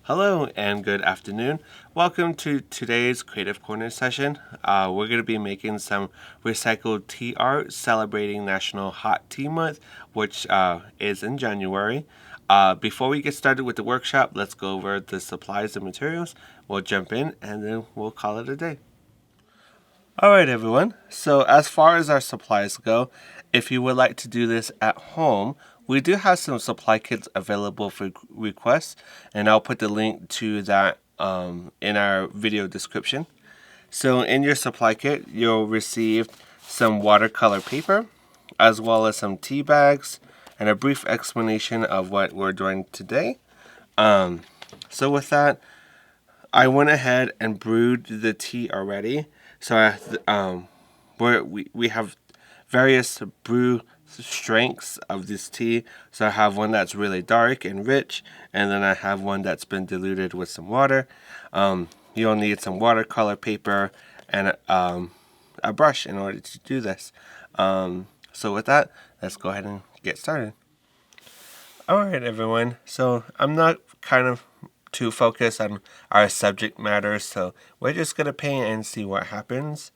Hello and good afternoon. Welcome to today's Creative Corner session. We're going to be making some recycled tea art celebrating National Hot Tea Month, which is in January. Before we get started with the workshop, let's go over the supplies and materials. We'll jump in and then we'll call it a day. Alright everyone, so as far as our supplies go, if you would like to do this at home, we do have some supply kits available for requests, and I'll put the link to that in our video description. So in your supply kit, you'll receive some watercolor paper, as well as some tea bags, and a brief explanation of what we're doing today. So with that, I went ahead and brewed the tea already. So we have various brew strengths of this tea. So I have one that's really dark and rich, and then I have one that's been diluted with some water. You'll need some watercolor paper and a brush in order to do this. So with that, let's go ahead and get started. Alright everyone, so I'm not kind of too focused on our subject matter, so we're just going to paint and see what happens.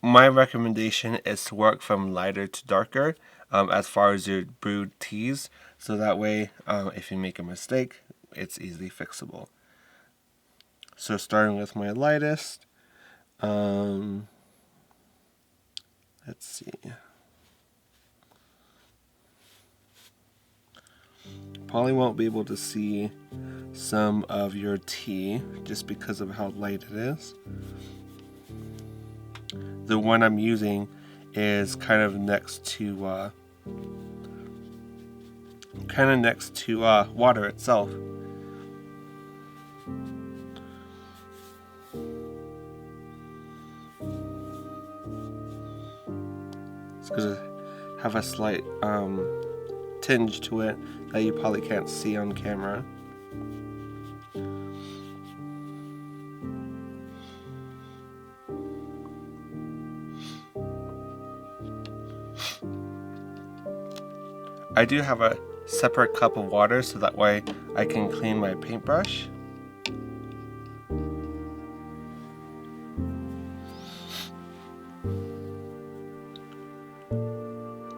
My recommendation is to work from lighter to darker as far as your brewed teas, so that way if you make a mistake, it's easily fixable. So starting with my lightest, let's see. Probably won't be able to see some of your tea just because of how light it is. The one I'm using is kind of next to water itself. It's going to have a slight tinge to it that you probably can't see on camera. I do have a separate cup of water so that way I can clean my paintbrush.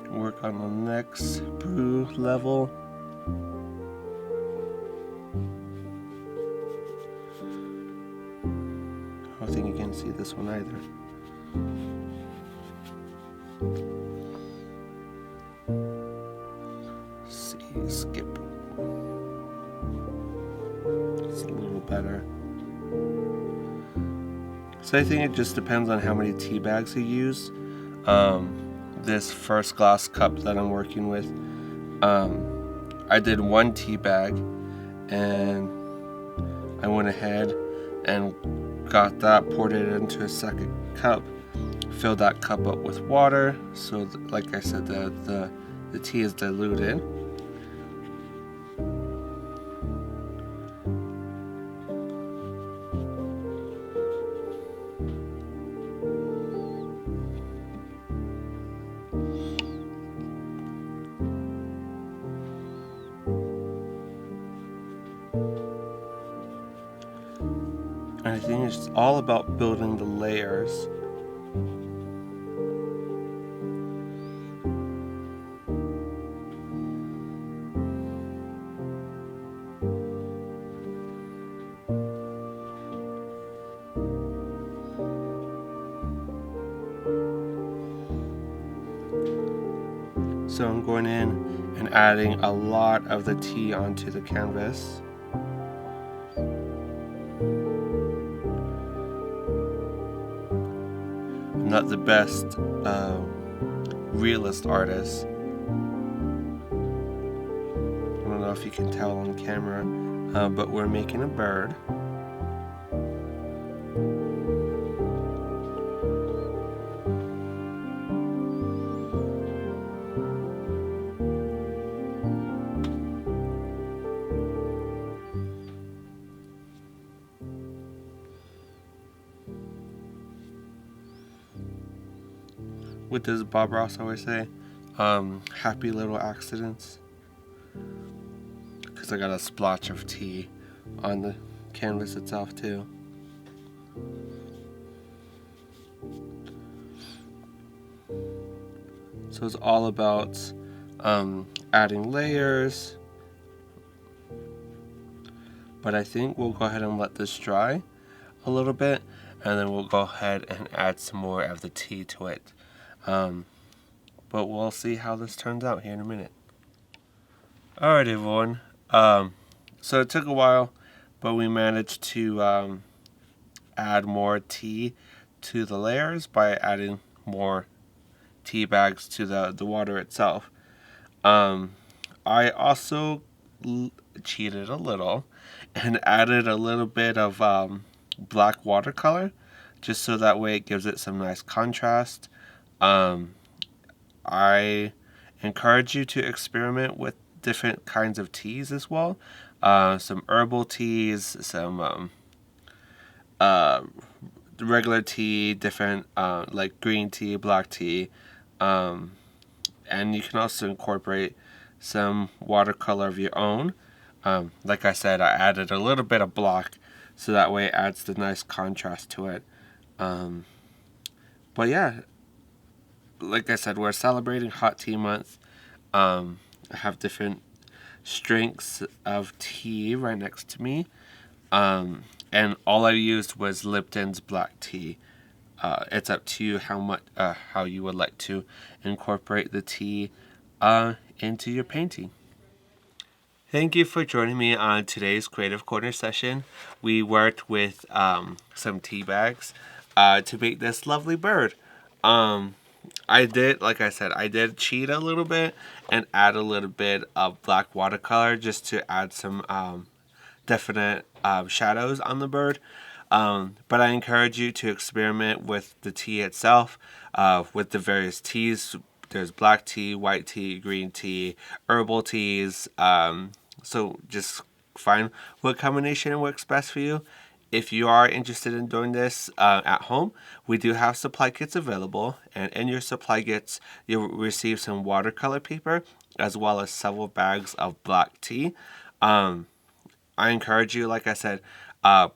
Work on the next brew level. I don't think you can see this one either. Let's see, skip. It's a little better. So I think it just depends on how many tea bags you use. This first glass cup that I'm working with, I did one tea bag, and I went ahead and got that, poured it into a second cup, filled that cup up with water, so like I said, the tea is diluted. And I think it's all about building the layers. So I'm going in and adding a lot of the tea onto the canvas. I'm not the best realist artist. I don't know if you can tell on camera, but we're making a bird. What does Bob Ross always say? Happy little accidents. Because also got a splotch of tea on the canvas itself too. So it's all about adding layers, but I think we'll go ahead and let this dry a little bit, and then we'll go ahead and add some more of the tea to it. But we'll see how this turns out here in a minute. Alright everyone, so it took a while, but we managed to add more tea to the layers by adding more tea bags to the water itself. I also cheated a little and added a little bit of black watercolor, just so that way it gives it some nice contrast. I encourage you to experiment with different kinds of teas as well. Some herbal teas, some regular tea, different like green tea, black tea, and you can also incorporate some watercolor of your own. Like I said, I added a little bit of black, so that way it adds the nice contrast to it. But yeah, like I said, we're celebrating Hot Tea Month. I have different strengths of tea right next to me. And all I used was Lipton's black tea. It's up to you how you would like to incorporate the tea into your painting. Thank you for joining me on today's Creative Corner session. We worked with some tea bags to make this lovely bird. Like I said, I did cheat a little bit and add a little bit of black watercolor just to add some definite shadows on the bird. But I encourage you to experiment with the tea itself, with the various teas. There's black tea, white tea, green tea, herbal teas. So just find what combination works best for you. If you are interested in doing this at home, we do have supply kits available, and in your supply kits, you'll receive some watercolor paper as well as several bags of black tea. I encourage you, like I said,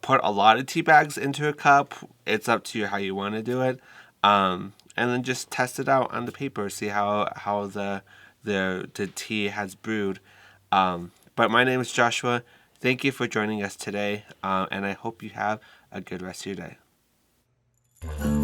put a lot of tea bags into a cup. It's up to you how you want to do it, and then just test it out on the paper, see how the tea has brewed. But my name is Joshua. Thank you for joining us today, and I hope you have a good rest of your day.